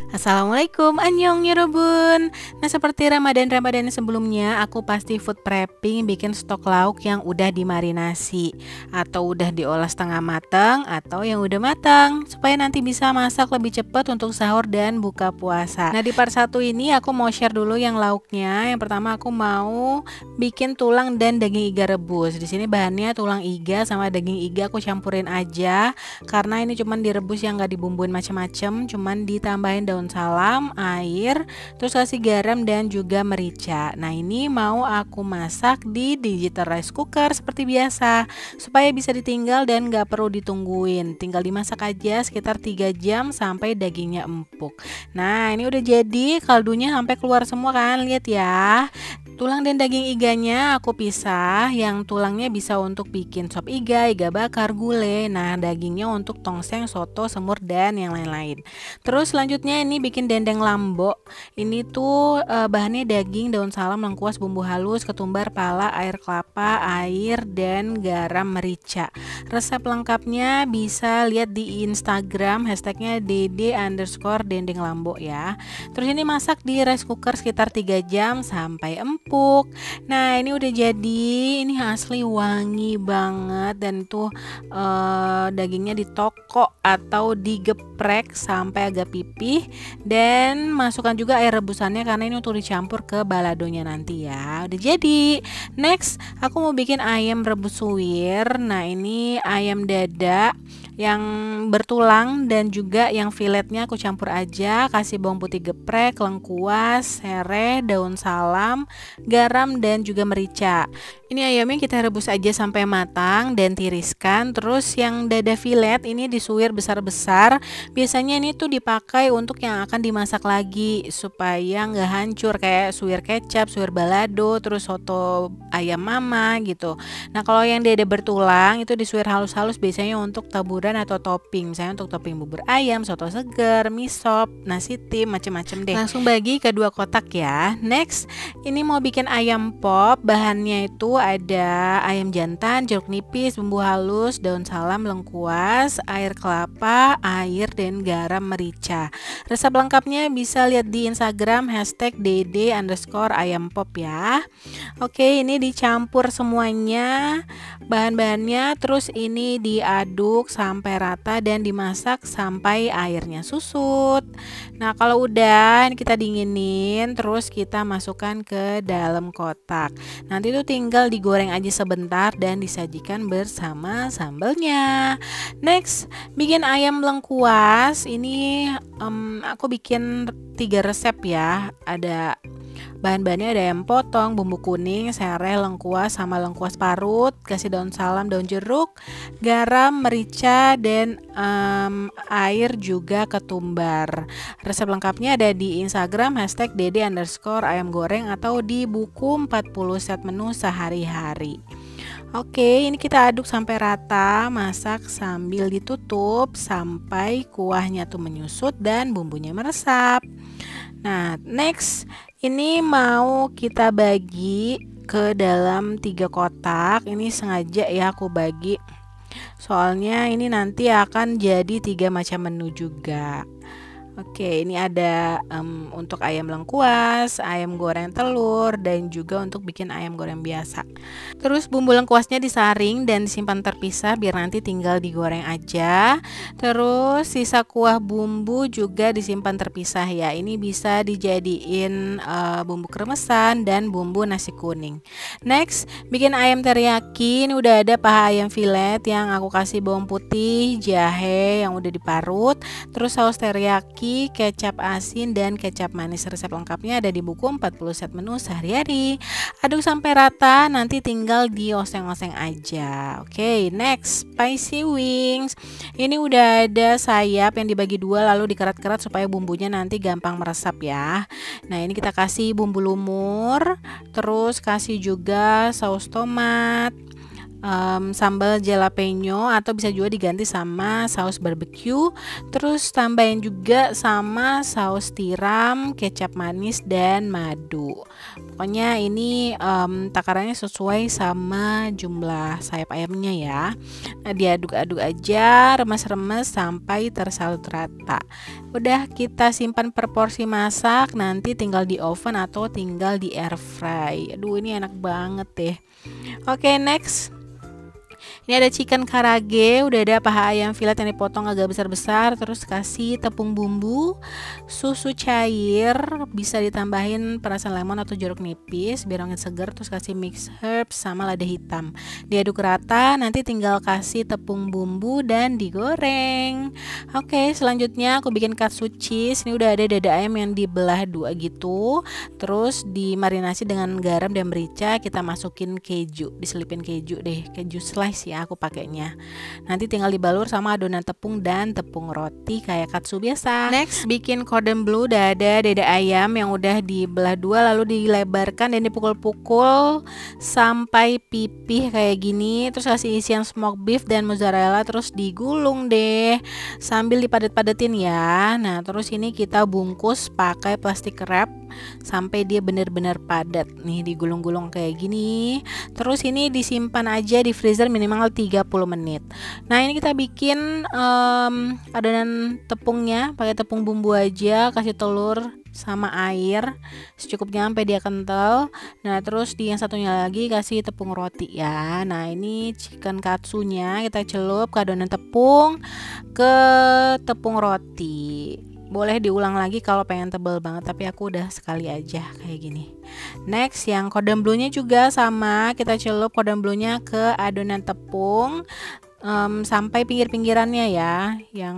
Assalamualaikum, annyeong yorobun. Nah, seperti Ramadan sebelumnya, aku pasti food prepping bikin stok lauk yang udah dimarinasi atau udah diolah setengah matang atau yang udah matang supaya nanti bisa masak lebih cepat untuk sahur dan buka puasa. Nah, di part 1 ini aku mau share dulu yang lauknya. Yang pertama aku mau bikin tulang dan daging iga rebus. Di sini bahannya tulang iga sama daging iga aku campurin aja karena ini cuman direbus yang nggak dibumbuin macam-macam, cuman ditambahin daun salam, air, terus kasih garam dan juga merica. Nah, ini mau aku masak di digital rice cooker seperti biasa supaya bisa ditinggal dan nggak perlu ditungguin, tinggal dimasak aja sekitar 3 jam sampai dagingnya empuk. Nah, ini udah jadi, kaldunya sampai keluar semua kan, lihat ya. Tulang dan daging iganya aku pisah, yang tulangnya bisa untuk bikin sop iga, iga bakar, gulai. Nah, dagingnya untuk tongseng, soto, semur, dan yang lain-lain. Terus selanjutnya ini bikin dendeng lambo. Ini tuh bahannya daging, daun salam, lengkuas, bumbu halus, ketumbar, pala, air kelapa, air, dan garam merica. Resep lengkapnya bisa lihat di Instagram, hashtagnya dd_dendeng lambo ya. Terus ini masak di rice cooker sekitar 3 jam sampai empuk. Nah, ini udah jadi, ini asli wangi banget dan tuh dagingnya ditokok atau digeprek sampai agak pipih, dan masukkan juga air rebusannya karena ini untuk dicampur ke baladonya nanti ya. Udah jadi. Next, aku mau bikin ayam rebus suwir. Nah, ini ayam dada yang bertulang dan juga yang filetnya aku campur aja, kasih bawang putih geprek, lengkuas, serai, daun salam, garam, dan juga merica. Ini ayamnya kita rebus aja sampai matang dan tiriskan. Terus yang dada filet ini disuwir besar-besar. Biasanya ini tuh dipakai untuk yang akan dimasak lagi supaya nggak hancur, kayak suwir kecap, suwir balado, terus soto ayam mama gitu. Nah, kalau yang dada bertulang itu disuwir halus-halus biasanya untuk taburan atau topping, misalnya untuk topping bubur ayam, soto segar, mie sop, nasi tim, macem-macem deh. Langsung bagi ke 2 kotak ya. Next, ini mau bikin ayam pop. Bahannya itu ada ayam jantan, jeruk nipis, bumbu halus, daun salam, lengkuas, air kelapa, air, dan garam merica. Resep lengkapnya bisa lihat di Instagram hashtag dd_ayampop ya. Oke, ini dicampur semuanya bahan-bahannya, terus ini diaduk sampai rata dan dimasak sampai airnya susut. Nah, kalau udah kita dinginin, terus kita masukkan ke dalam kotak. Nanti itu tinggal digoreng aja sebentar dan disajikan bersama sambalnya. Next, bikin ayam lengkuas. Ini aku bikin 3 resep ya. Ada bahan-bahannya, ada ayam potong, bumbu kuning, serai, lengkuas, sama lengkuas parut, kasih daun salam, daun jeruk, garam, merica, dan air juga ketumbar. Resep lengkapnya ada di Instagram hashtag dd_ayam goreng atau di buku 40 set menu sehari-hari. Oke, ini kita aduk sampai rata, masak sambil ditutup sampai kuahnya tuh menyusut dan bumbunya meresap. Nah, next, ini mau kita bagi ke dalam 3 kotak. Ini sengaja ya aku bagi, soalnya ini nanti akan jadi 3 macam menu juga. Oke, ini ada untuk ayam lengkuas, ayam goreng telur, dan juga untuk bikin ayam goreng biasa. Terus bumbu lengkuasnya disaring dan disimpan terpisah biar nanti tinggal digoreng aja. Terus sisa kuah bumbu juga disimpan terpisah ya. Ini bisa dijadiin bumbu kremesan dan bumbu nasi kuning. Next, bikin ayam teriyaki. Ini udah ada paha ayam filet yang aku kasih bawang putih, jahe yang udah diparut, terus saus teriyaki, kecap asin, dan kecap manis. Resep lengkapnya ada di buku 40 set menu sehari-hari. Aduk sampai rata, nanti tinggal dioseng-oseng aja. Oke, next, spicy wings. Ini udah ada sayap yang dibagi 2 lalu dikerat-kerat supaya bumbunya nanti gampang meresap ya. Nah, ini kita kasih bumbu lumur, terus kasih juga saus tomat, sambal jalapeno atau bisa juga diganti sama saus barbecue. Terus tambahin juga sama saus tiram, kecap manis dan madu. Pokoknya ini takarannya sesuai sama jumlah sayap ayamnya ya. Nah, diaduk-aduk aja, remes-remes sampai tersalut rata. Udah kita simpan per porsi masak, nanti tinggal di oven atau tinggal di air fry. Aduh, ini enak banget deh. Oke, next. Ini ada chicken karage, udah ada paha ayam filet yang dipotong agak besar-besar, terus kasih tepung bumbu, susu cair, bisa ditambahin perasan lemon atau jeruk nipis biar wangi seger, terus kasih mix herbs sama lada hitam. Diaduk rata, nanti tinggal kasih tepung bumbu dan digoreng. Oke, selanjutnya aku bikin katsu cheese. Ini udah ada dada ayam yang dibelah dua gitu, terus dimarinasi dengan garam dan merica, kita masukin keju, diselipin keju deh, keju slice ya aku pakainya. Nanti tinggal dibalur sama adonan tepung dan tepung roti kayak katsu biasa. Next, bikin cordon bleu. Udah ada dada ayam yang udah dibelah dua, lalu dilebarkan dan dipukul-pukul sampai pipih kayak gini. Terus kasih isian smoked beef dan mozzarella, terus digulung deh sambil dipadat-padatin ya. Nah, terus ini kita bungkus pakai plastik wrap sampai dia benar-benar padat nih, digulung-gulung kayak gini. Terus ini disimpan aja di freezer minimal 30 menit. Nah, ini kita bikin adonan tepungnya pakai tepung bumbu aja, kasih telur sama air secukupnya sampai dia kental. Nah, terus di yang satunya lagi kasih tepung roti ya. Nah, ini chicken katsunya kita celup ke adonan tepung, ke tepung roti. Boleh diulang lagi kalau pengen tebel banget, tapi aku udah sekali aja kayak gini. Next, yang cordon bleu-nya juga sama, kita celup cordon bleu-nya ke adonan tepung sampai pinggir-pinggirannya ya, yang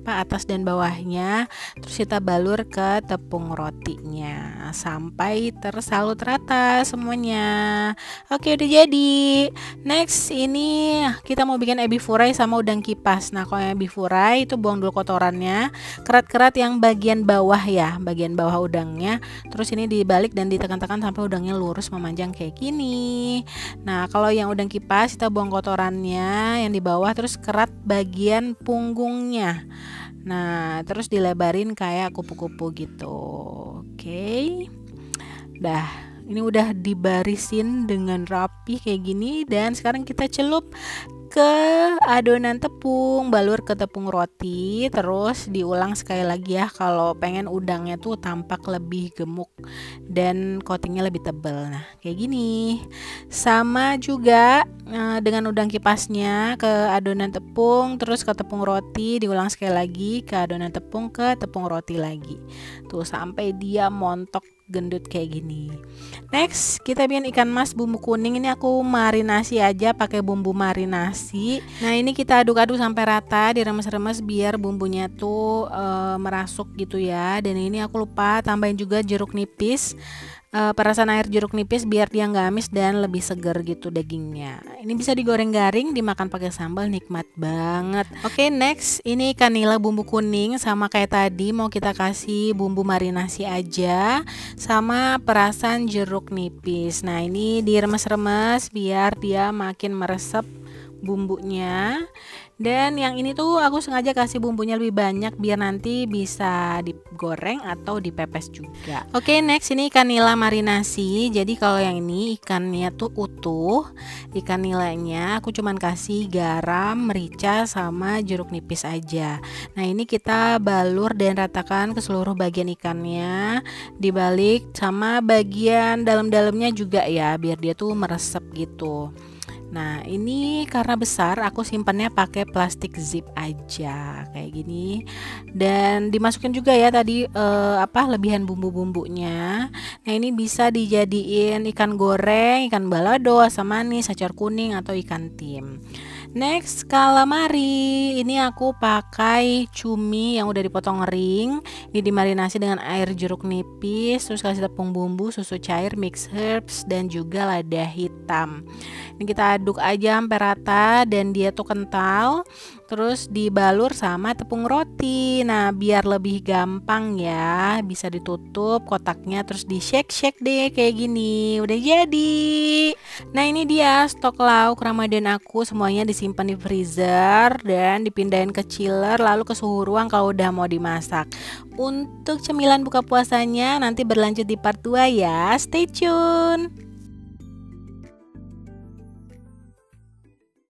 atas dan bawahnya. Terus kita balur ke tepung rotinya sampai tersalut rata semuanya. Oke, udah jadi. Next, ini kita mau bikin ebi furai sama udang kipas. Nah, kalau ebi furai itu buang dulu kotorannya, kerat-kerat yang bagian bawah ya, bagian bawah udangnya. Terus ini dibalik dan ditekan-tekan sampai udangnya lurus memanjang kayak gini. Nah, kalau yang udang kipas kita buang kotorannya yang di bawah, terus kerat bagian punggungnya. Nah, terus dilebarin kayak kupu-kupu gitu. Oke. Dah, ini udah dibarisin dengan rapi kayak gini, dan sekarang kita celup ke adonan tepung, balur ke tepung roti, terus diulang sekali lagi ya kalau pengen udangnya tuh tampak lebih gemuk dan coatingnya lebih tebal. Nah, kayak gini. Sama juga dengan udang kipasnya ke adonan tepung, terus ke tepung roti, diulang sekali lagi ke adonan tepung, ke tepung roti lagi. Tuh sampai dia montok gendut kayak gini. Next, kita bikin ikan mas bumbu kuning. Ini aku marinasi aja pakai bumbu marinasi. Nah, ini kita aduk-aduk sampai rata, diremes-remes biar bumbunya tuh merasuk gitu ya. Dan ini aku lupa tambahin juga jeruk nipis, perasan air jeruk nipis biar dia nggak amis dan lebih seger gitu dagingnya. Ini bisa digoreng garing, dimakan pakai sambal, nikmat banget. Oke, next, ini ikan nila bumbu kuning, sama kayak tadi mau kita kasih bumbu marinasi aja sama perasan jeruk nipis. Nah, ini diremes-remes biar dia makin meresap bumbunya. Dan yang ini tuh aku sengaja kasih bumbunya lebih banyak biar nanti bisa digoreng atau dipepes juga. Oke, next, ini ikan nila marinasi. Jadi kalau yang ini ikannya tuh utuh, ikan nilanya aku cuman kasih garam, merica sama jeruk nipis aja. Nah, ini kita balur dan ratakan ke seluruh bagian ikannya, dibalik sama bagian dalam-dalamnya juga ya, biar dia tuh meresap gitu. Nah, ini karena besar aku simpannya pakai plastik zip aja kayak gini, dan dimasukin juga ya tadi lebihan bumbu-bumbunya. Nah, ini bisa dijadiin ikan goreng, ikan balado, asam manis, acar kuning atau ikan tim. Next, calamari. Ini ini aku pakai cumi yang udah dipotong ring. Ini dimarinasi dengan air jeruk nipis, terus kasih tepung bumbu, susu cair, mix herbs, dan juga lada hitam. Ini kita aduk aja sampai rata dan dia tuh kental. Terus dibalur sama tepung roti. Nah, biar lebih gampang ya, bisa ditutup kotaknya terus di shake-shake deh kayak gini. Udah jadi. Nah, ini dia stok lauk Ramadan aku, semuanya disimpan di freezer dan dipindahin ke chiller lalu ke suhu ruang kalau udah mau dimasak. Untuk cemilan buka puasanya nanti berlanjut di part 2 ya. Stay tune.